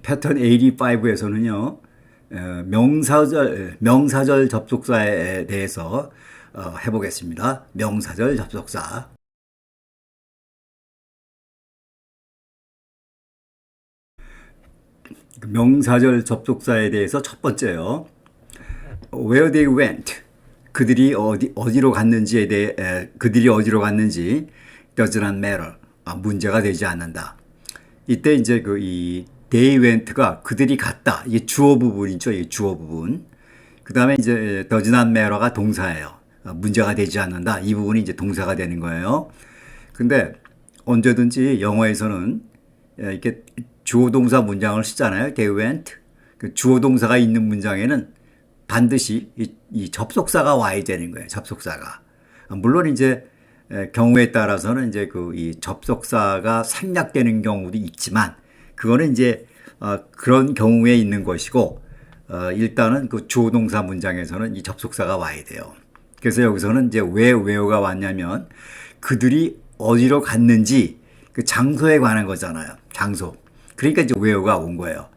패턴 85에서는요, 명사절 접속사에 대해서 해보겠습니다. 명사절 접속사. 명사절 접속사에 대해서 첫 번째요. Where they went. 그들이 어디로 갔는지에 대해, 그들이 어디로 갔는지 does not matter. 문제가 되지 않는다. 이때 이제 이 they went가 그들이 갔다. 이게 주어 부분이죠. 이게 주어 부분. 그 다음에 이제 does not matter가 동사예요. 문제가 되지 않는다. 이 부분이 이제 동사가 되는 거예요. 근데 언제든지 영어에서는 이렇게 주어 동사 문장을 쓰잖아요. They went. 그 주어 동사가 있는 문장에는 반드시 이 접속사가 와야 되는 거예요. 접속사가. 물론 이제 경우에 따라서는 이제 이 접속사가 생략되는 경우도 있지만 그거는 이제 그런 경우에 있는 것이고 일단은 그 주어 동사 문장에서는 이 접속사가 와야 돼요. 그래서 여기서는 이제 왜 where가 왔냐면 그들이 어디로 갔는지 그 장소에 관한 거잖아요. 장소. 그러니까 이제 where가 온 거예요.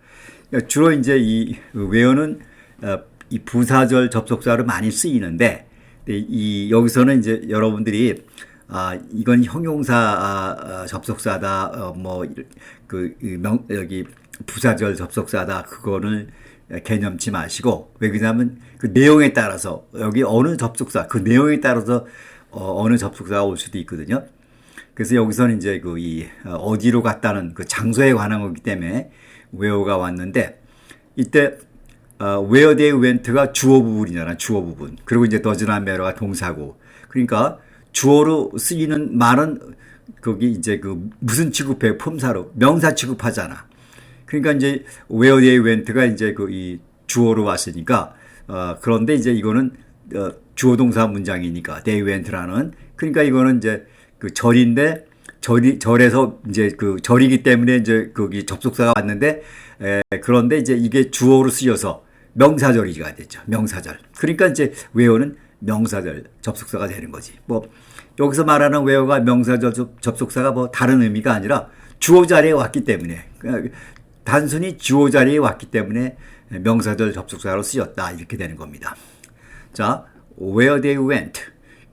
그러니까 주로 이제 이 where는 이 부사절 접속사로 많이 쓰이는데 여기서는 이제 여러분들이 이건 형용사 접속사다 여기 부사절 접속사다 그거를 개념치 마시고 왜 그러냐면 그 내용에 따라서 여기 어느 접속사 그 내용에 따라서 어느 접속사가 올 수도 있거든요. 그래서 여기서는 이제 이 어디로 갔다는 그 장소에 관한 거기 때문에 where가 왔는데 이때 where they went가 주어 부분이잖아. 주어 부분. 그리고 이제 does not matter가 동사고. 그러니까 주어로 쓰이는 말은 거기 이제 무슨 취급해? 품사로. 명사 취급하잖아. 그러니까 이제 where they went가 이제 이 주어로 왔으니까 그런데 이제 이거는 주어 동사 문장이니까 they went라는 그러니까 이거는 이제 절인데 절에서 이제 절이기 때문에 이제 거기 접속사가 왔는데 그런데 이제 이게 주어로 쓰여서 명사절이가 됐죠. 명사절. 그러니까 이제 where는 명사절 접속사가 되는 거지. 여기서 말하는 where가 명사절 접속사가 다른 의미가 아니라 주어 자리에 왔기 때문에 단순히 주어 자리에 왔기 때문에 명사절 접속사로 쓰였다. 이렇게 되는 겁니다. 자, where they went.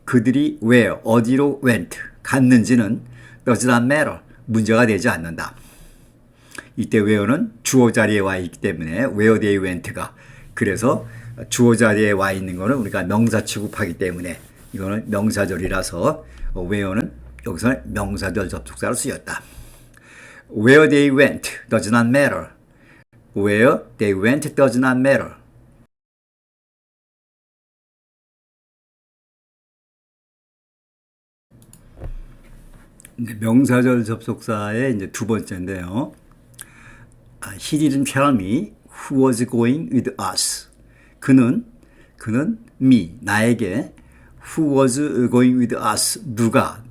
그들이 where, 어디로 went, 갔는지는 does not matter. 문제가 되지 않는다. 이때 where는 주어 자리에 와 있기 때문에 where they went가 그래서 주어 자리에 와 있는 거는 우리가 명사 취급하기 때문에 이거는 명사절이라서 where는 여기서는 명사절 접속사로 쓰였다. Where they went does not matter. Where they went does not matter. 명사절 접속사의 이제 두 번째인데요. He didn't tell me who was going with us. 그는 me, 나에게 who was going with us. 누가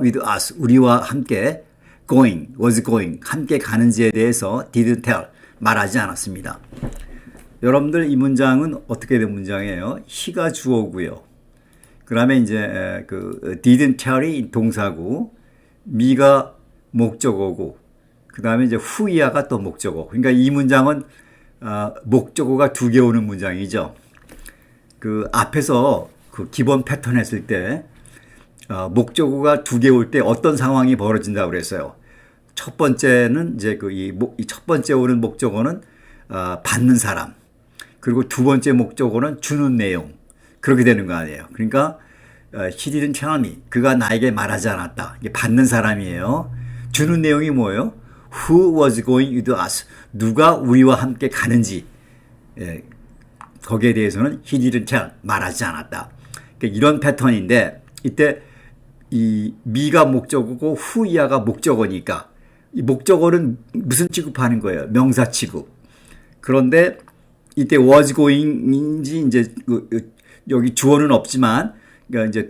with us, 우리와 함께 was going, 함께 가는지에 대해서 didn't tell, 말하지 않았습니다. 여러분들 이 문장은 어떻게 된 문장이에요? he가 주어고요. 그 다음에 이제 didn't tell이 동사고 me가 목적어고 그 다음에 이제 who이야가 또 목적어. 그러니까 이 문장은 목적어가 두 개 오는 문장이죠. 앞에서 기본 패턴 했을 때 목적어가 두 개 올 때 어떤 상황이 벌어진다고 그랬어요. 첫 번째는 이제 이 첫 번째 오는 목적어는 받는 사람. 그리고 두 번째 목적어는 주는 내용. 그렇게 되는 거 아니에요. 그러니까 he didn't tell me. 그가 나에게 말하지 않았다. 이게 받는 사람이에요. 주는 내용이 뭐예요? Who was going with us? 누가 우리와 함께 가는지 거기에 대해서는 he didn't tell, 말하지 않았다. 그러니까 이런 패턴인데 이때 이 me가 목적어고 who이야가 목적어니까 이 목적어는 무슨 취급하는 거예요? 명사 취급. 그런데 이때 was going인지 이제 여기 주어는 없지만 그러니까 이제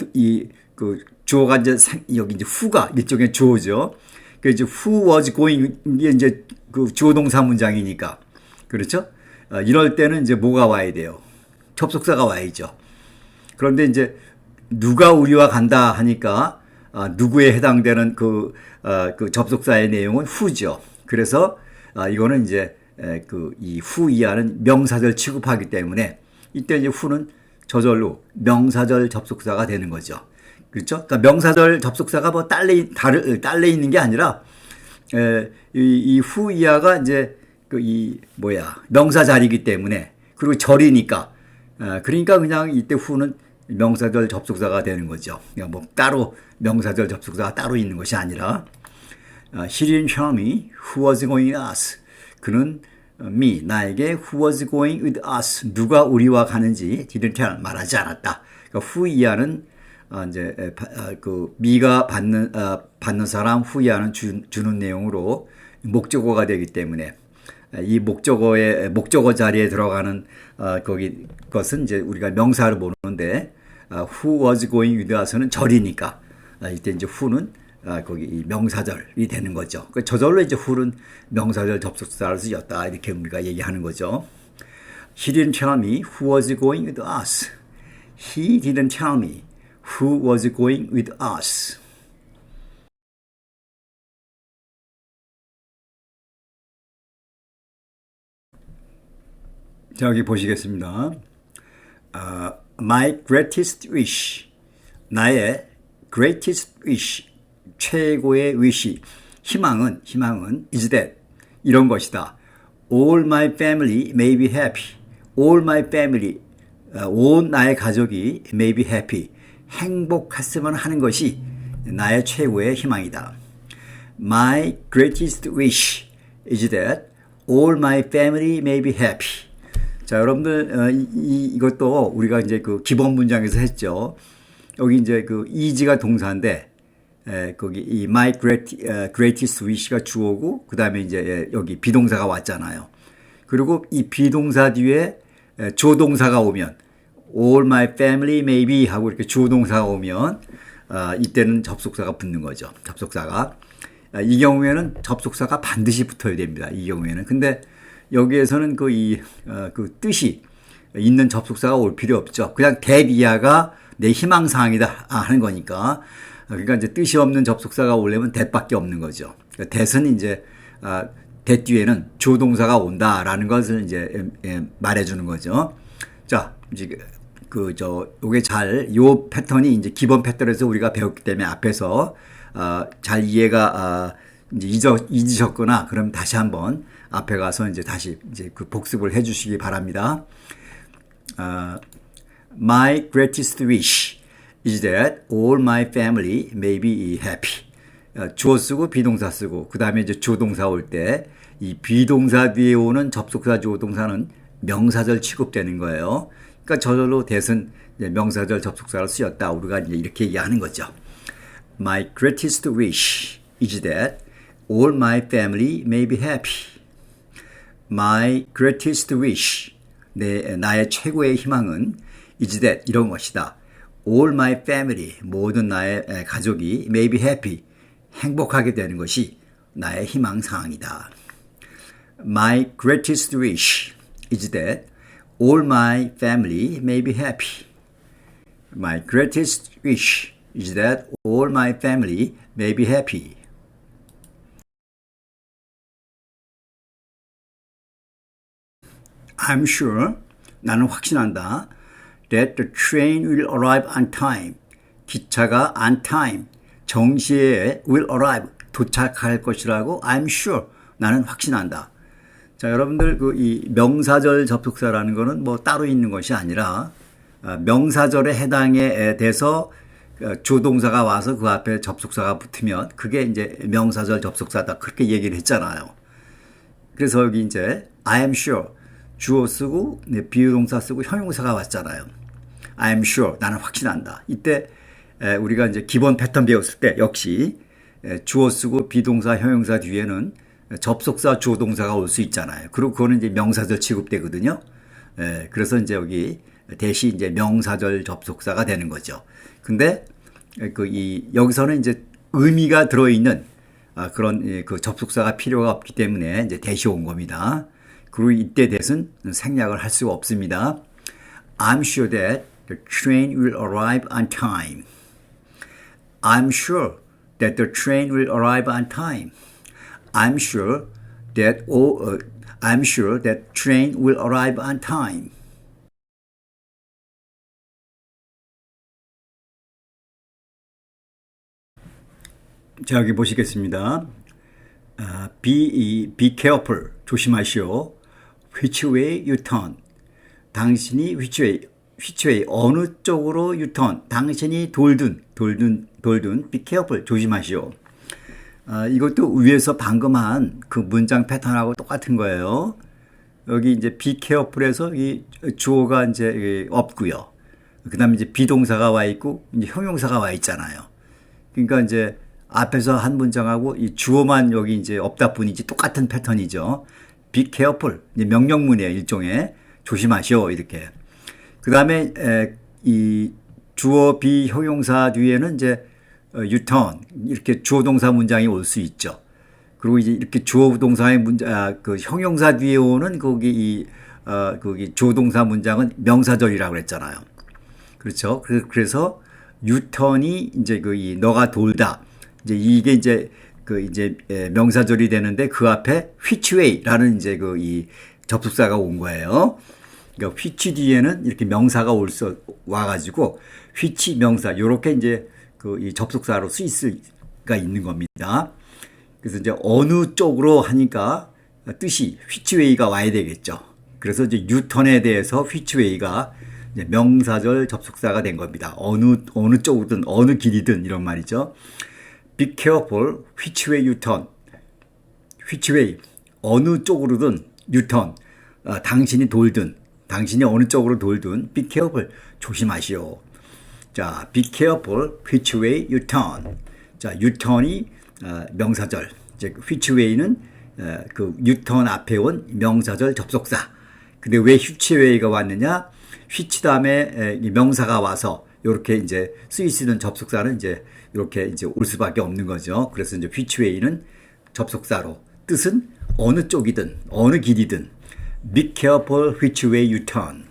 주어가 이제 여기 이제 who가 일종의 주어죠. 그 이제 who was going 이게 이제 주어 동사 문장이니까 그렇죠? 이럴 때는 이제 뭐가 와야 돼요? 접속사가 와야죠. 그런데 이제 누가 우리와 간다 하니까 누구에 해당되는 그 접속사의 내용은 who죠. 그래서 이거는 이제 이 후이하는 명사절 취급하기 때문에 이때 이제 후는 저절로 명사절 접속사가 되는 거죠. 그렇죠? 그러니까 명사절 접속사가 뭐 딸려 있는 게 아니라 이 후이하가 이제 명사 자리이기 때문에 그리고 절이니까 그러니까 그냥 이때 후는 명사절 접속사가 되는 거죠. 그러니까 뭐 따로 명사절 접속사가 따로 있는 것이 아니라 He didn't tell me who was going with us. 그는 나에게 who was going with us 누가 우리와 가는지 didn't tell 말하지 않았다. 그러니까 후이하는 이제 미가 받는 사람 후이하는 주는 내용으로 목적어가 되기 때문에 이 목적어 자리에 들어가는 것은 이제 우리가 명사로 보는데 who was going with us는 절이니까 이때 이제 who는 거기 이 명사절이 되는 거죠. 저절로 이제 who는 명사절 접속사를 쓰였다 이렇게 우리가 얘기하는 거죠. He didn't tell me who was going with us. He didn't tell me who was going with us. 자, 여기 보시겠습니다. My greatest wish. 나의 greatest wish. 최고의 wish. 희망은 is that. 이런 것이다. All my family may be happy. All my family. 온 나의 가족이 may be happy. 행복했으면 하는 것이 나의 최고의 희망이다. My greatest wish is that all my family may be happy. 자, 여러분들, 이것도 우리가 이제 기본 문장에서 했죠. 여기 이제 is가 동사인데, 거기 이 my greatest wish가 주어고, 그 다음에 이제 여기 비동사가 왔잖아요. 그리고 이 비동사 뒤에 조동사가 오면, all my family may be 하고 이렇게 조동사가 오면, 이때는 접속사가 붙는 거죠. 접속사가. 이 경우에는 접속사가 반드시 붙어야 됩니다. 이 경우에는. 근데 여기에서는 그 뜻이 있는 접속사가 올 필요 없죠. 그냥 that 이하가 내 희망사항이다 하는 거니까. 그러니까 이제 뜻이 없는 접속사가 오려면 that밖에 없는 거죠. that은 이제 that 뒤에는 조동사가 온다라는 것을 이제 말해주는 거죠. 자, 이제 요게 요 패턴이 이제 기본 패턴에서 우리가 배웠기 때문에 앞에서 잘 이해가 이제 잊으셨거나 그럼 다시 한번 앞에 가서 이제 다시 이제 복습을 해 주시기 바랍니다. My greatest wish is that all my family may be happy. 주어 쓰고 비동사 쓰고 그 다음에 이제 조동사 올 때 이 비동사 뒤에 오는 접속사 조동사는 명사절 취급되는 거예요. 그러니까 저절로 that은 명사절 접속사를 쓰였다. 우리가 이제 이렇게 얘기하는 거죠. My greatest wish is that all my family may be happy. My greatest wish, 나의 최고의 희망은 is that 이런 것이다. All my family, 모든 나의 가족이 may be happy, 행복하게 되는 것이 나의 희망사항이다. My greatest wish is that all my family may be happy. My greatest wish is that all my family may be happy. I'm sure, 나는 확신한다. That the train will arrive on time. 기차가 on time, 정시에 will arrive, 도착할 것이라고 I'm sure, 나는 확신한다. 자, 여러분들 이 명사절 접속사라는 거는 뭐 따로 있는 것이 아니라 명사절에 해당에 대해서 조동사가 와서 그 앞에 접속사가 붙으면 그게 이제 명사절 접속사다. 그렇게 얘기를 했잖아요. 그래서 여기 이제 I am sure 주어 쓰고 비유동사 쓰고 형용사가 왔잖아요. I am sure 나는 확신한다. 이때 우리가 이제 기본 패턴 배웠을 때 역시 주어 쓰고 비동사 형용사 뒤에는 접속사 조동사가 올 수 있잖아요. 그리고 그거는 이제 명사절 취급되거든요. 그래서 이제 여기 대시 이제 명사절 접속사가 되는 거죠. 근데 여기서는 이제 의미가 들어있는 그런 그 접속사가 필요가 없기 때문에 이제 대시 온 겁니다. 그리고 이때 대신 생략을 할 수가 없습니다. I'm sure that the train will arrive on time. I'm sure that the train will arrive on time. I'm sure that I'm sure that train will arrive on time. 자, 여기 보시겠습니다. be careful. 조심하시오. Which way you turn. 당신이 which way 어느 쪽으로 you turn. 당신이 돌든 be careful. 조심하시오. 이것도 위에서 방금 한 그 문장 패턴하고 똑같은 거예요. 여기 이제 be careful에서 이 주어가 이제 없고요. 그 다음에 이제 비동사가 와 있고 이제 형용사가 와 있잖아요. 그러니까 이제 앞에서 한 문장하고 이 주어만 여기 이제 없다 뿐이지 똑같은 패턴이죠. be careful. 이제 명령문이에요. 일종의. 조심하시오. 이렇게. 그 다음에 이 주어 be 형용사 뒤에는 이제 you turn. 이렇게 주어 동사 문장이 올 수 있죠. 그리고 이제 이렇게 주어 동사의 문장, 그 형용사 뒤에 오는 거기 거기 주어 동사 문장은 명사절이라고 그랬잖아요. 그렇죠. 그래서 you turn이 이제 이 너가 돌다. 이제 이게 이제 이제 명사절이 되는데 그 앞에 which way라는 이제 이 접속사가 온 거예요. 그러니까 which 뒤에는 이렇게 명사가 와가지고 which 명사 요렇게 이제 이 접속사로 쓰일 수가 있는 겁니다. 그래서 이제 어느 쪽으로 하니까 뜻이 which way가 와야 되겠죠. 그래서 이제 U-turn에 대해서 which way가 이제 명사절 접속사가 된 겁니다. 어느 쪽이든 어느 길이든 이런 말이죠. Be careful which way you turn. which way 어느 쪽으로든 you turn. 당신이 돌든 당신이 어느 쪽으로 돌든 be careful 조심하시오. 자, be careful which way you turn. 자, you turn이 명사절. 즉 which way는 그 you turn 앞에 온 명사절 접속사. 근데 왜 which way가 왔느냐? which 다음에 명사가 와서 이렇게 이제 쓰일 수 있는 접속사는 이제 이렇게 이제 올 수밖에 없는 거죠. 그래서 이제 which way는 접속사로 뜻은 어느 쪽이든 어느 길이든 be careful which way you turn.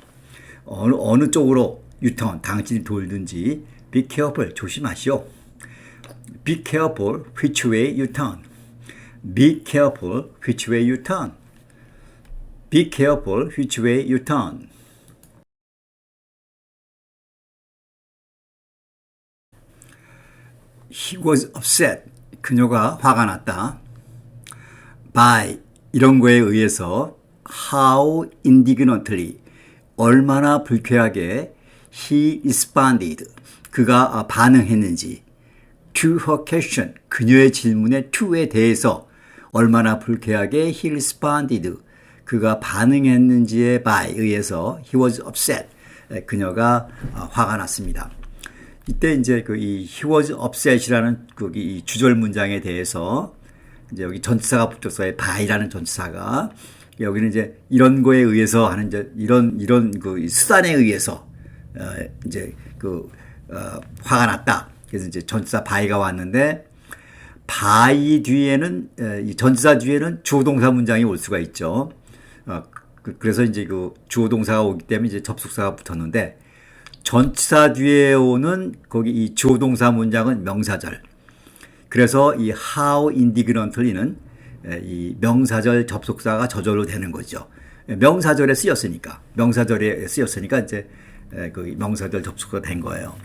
어느 쪽으로 you turn 당신이 돌든지 be careful 조심하시오. be careful which way you turn. be careful which way you turn. be careful which way you turn. He was upset. 그녀가 화가 났다. By 이런 거에 의해서 how indignantly 얼마나 불쾌하게 he responded 그가 반응했는지 to her question 그녀의 질문에 to에 대해서 얼마나 불쾌하게 he responded 그가 반응했는지에 by 의해서 he was upset 그녀가 화가 났습니다. 이때 이제 이 he was upset이라는 이 주절 문장에 대해서 이제 여기 전치사가 붙었어요. by라는 전치사가 여기는 이제 이런 거에 의해서 하는 이제 이런 그 수단에 의해서 이제 화가 났다. 그래서 이제 전치사 by가 왔는데 by 뒤에는 이 전치사 뒤에는 주어 동사 문장이 올 수가 있죠. 그래서 이제 그 주어 동사가 오기 때문에 이제 접속사가 붙었는데 전치사 뒤에 오는 거기 이 주어 동사 문장은 명사절. 그래서 이 how indignantly는 이 명사절 접속사가 저절로 되는 거죠. 명사절에 쓰였으니까 이제 그 명사절 접속사가 된 거예요.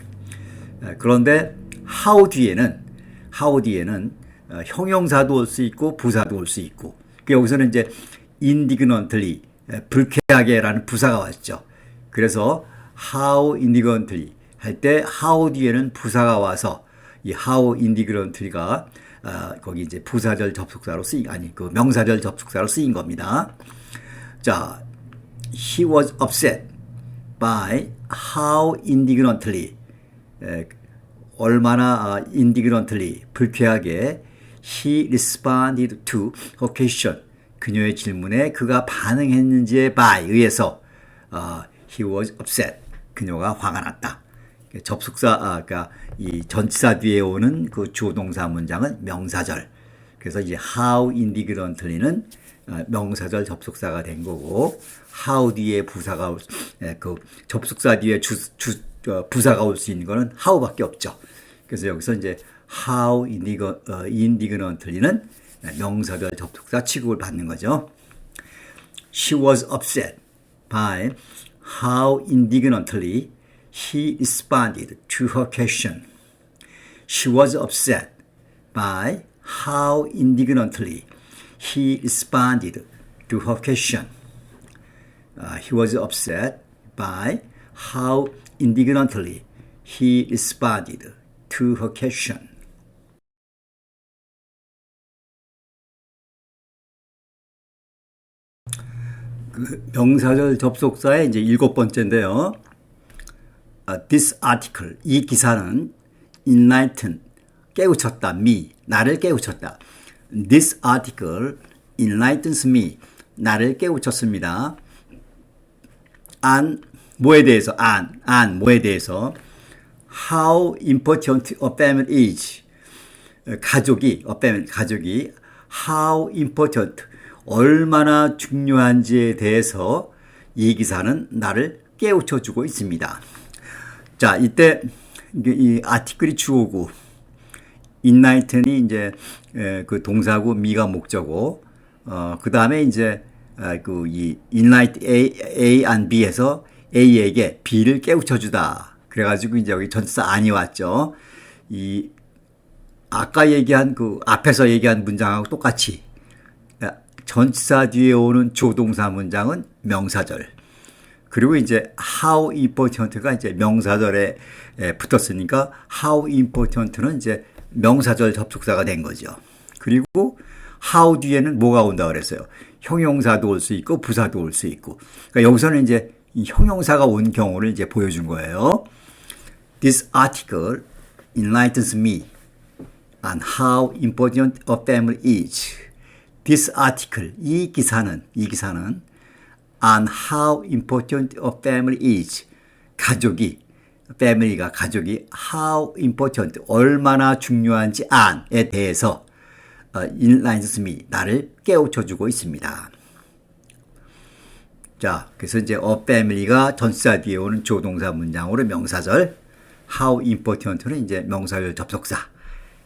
그런데 how 뒤에는 형용사도 올 수 있고 부사도 올 수 있고 여기서는 이제 indignantly 불쾌하게라는 부사가 왔죠. 그래서 how indignantly 할 때 how 뒤에는 부사가 와서 이 how indignantly가 거기 이제 부사절 접속사로 그 명사절 접속사로 쓰인 겁니다. 자, he was upset by how indignantly 얼마나 indignantly 불쾌하게 he responded to her question 그녀의 질문에 그가 반응했는지에 by 의해서 he was upset 그녀가 화가 났다. 접속사, 그러니까 이 전치사 뒤에 오는 그 주어 동사 문장은 명사절. 그래서 이제 how indignantly는 명사절 접속사가 된 거고, how 뒤에 부사가 그 접속사 뒤에 부사가 올 수 있는 거는 how밖에 없죠. 그래서 여기서 이제 how indignantly는 명사절 접속사 취급을 받는 거죠. She was upset by how indignantly he responded to her question. She was upset by how indignantly he responded to her question. He was upset by how indignantly he responded to her question. 그 명사절 접속사의 이제 7번째인데요. This article, 이 기사는 enlighten, 깨우쳤다, me, 나를 깨우쳤다. This article enlightens me, 나를 깨우쳤습니다. on, 뭐에 대해서, on, 뭐에 대해서, how important a family is, 가족이, 가족이, how important, 얼마나 중요한지에 대해서 이 기사는 나를 깨우쳐주고 있습니다. 자, 이때 이 아티클이 주어고, enlighten이 이제 그 동사고, me가 목적어, 그 다음에 이제 그 이 enlighten A and B에서 A에게 B를 깨우쳐주다. 그래가지고 이제 여기 전치사 안이 왔죠. 이 아까 얘기한 그 앞에서 얘기한 문장하고 똑같이 전치사 뒤에 오는 조동사 문장은 명사절. 그리고 이제 how important가 이제 명사절에 붙었으니까 how important는 이제 명사절 접속사가 된 거죠. 그리고 how 뒤에는 뭐가 온다 그랬어요. 형용사도 올 수 있고 부사도 올 수 있고. 그러니까 여기서는 이제 이 형용사가 온 경우를 이제 보여준 거예요. This article enlightens me on how important a family is. This article, 이 기사는 on how important a family is. family가 가족이 how important, 얼마나 중요한지 on에 대해서 enlightens me, 나를 깨우쳐주고 있습니다. 자, 그래서 이제 a family가 전치사 뒤에 오는 조동사 문장으로 명사절, how important는 이제 명사절 접속사,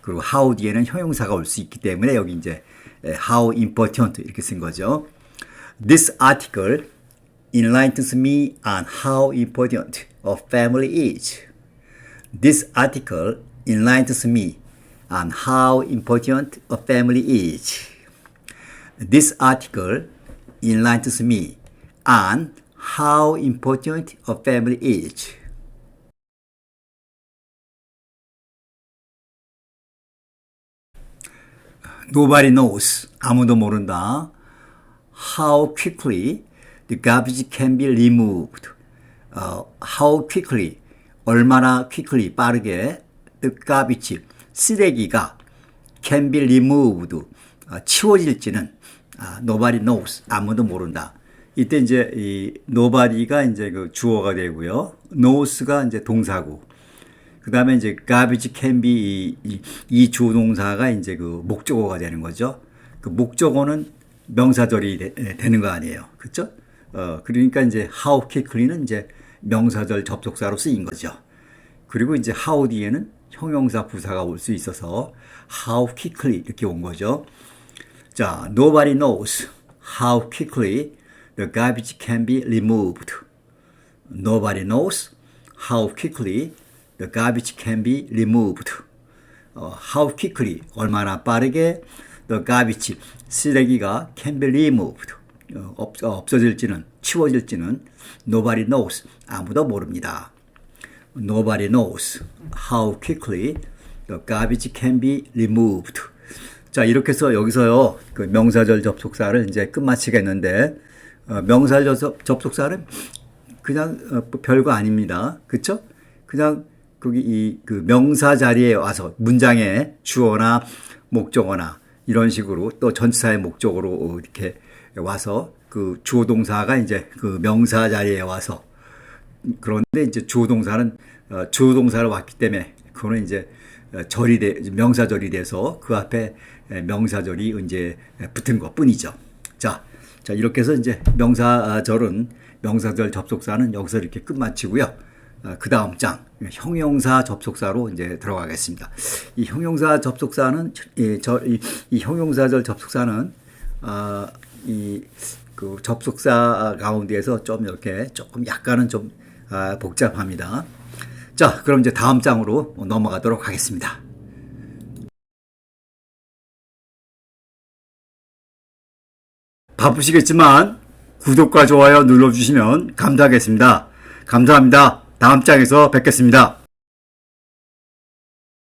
그리고 how 뒤에는 형용사가 올 수 있기 때문에 여기 이제 how important 이렇게 쓴 거죠. This article enlightens me on how important a family is. This article enlightens me on how important a family is. This article enlightens me on how important a family is. Nobody knows, 아무도 모른다. How quickly the garbage can be removed. How quickly, 얼마나 quickly, 빠르게 the garbage, 쓰레기가 can be removed, 치워질지는 nobody knows, 아무도 모른다. 이때 이제 이 nobody가 이제 그 주어가 되고요. knows가 이제 동사고. 그 다음에 이제 garbage can be 이 조동사가 이제 그 목적어가 되는 거죠. 그 목적어는 명사절이 되는 거 아니에요. 그렇죠? 그러니까 이제 how quickly는 이제 명사절 접속사로 쓰인 거죠. 그리고 이제 how 뒤에는 형용사 부사가 올 수 있어서 how quickly 이렇게 온 거죠. 자, nobody knows how quickly the garbage can be removed. Nobody knows how quickly the garbage can be removed. How quickly, 얼마나 빠르게 the garbage, 쓰레기가 can be removed. 없어질지는, 치워질지는 nobody knows, 아무도 모릅니다. Nobody knows how quickly the garbage can be removed. 자, 이렇게 해서 여기서요, 그 명사절 접속사를 이제 끝마치겠는데, 명사절 접속사는 그냥 별거 아닙니다. 그쵸? 그냥 거기 그 명사 자리에 와서 문장에 주어나 목적어나 이런 식으로 또 전치사의 목적으로 이렇게 와서 그 주어 동사가 이제 그 명사 자리에 와서 그런데 이제 주어 동사는 주어 동사를 왔기 때문에 그거는 이제 명사절이 돼서 그 앞에 명사절이 이제 붙은 것 뿐이죠. 자, 이렇게 해서 이제 명사절 접속사는 여기서 이렇게 끝마치고요. 그 다음 장, 형용사 접속사로 이제 들어가겠습니다. 이 형용사 접속사는, 이 형용사절 접속사는, 그 접속사 가운데에서 좀 이렇게 조금 약간은 좀 복잡합니다. 자, 그럼 이제 다음 장으로 넘어가도록 하겠습니다. 바쁘시겠지만 구독과 좋아요 눌러주시면 감사하겠습니다. 감사합니다. 다음 장에서 뵙겠습니다.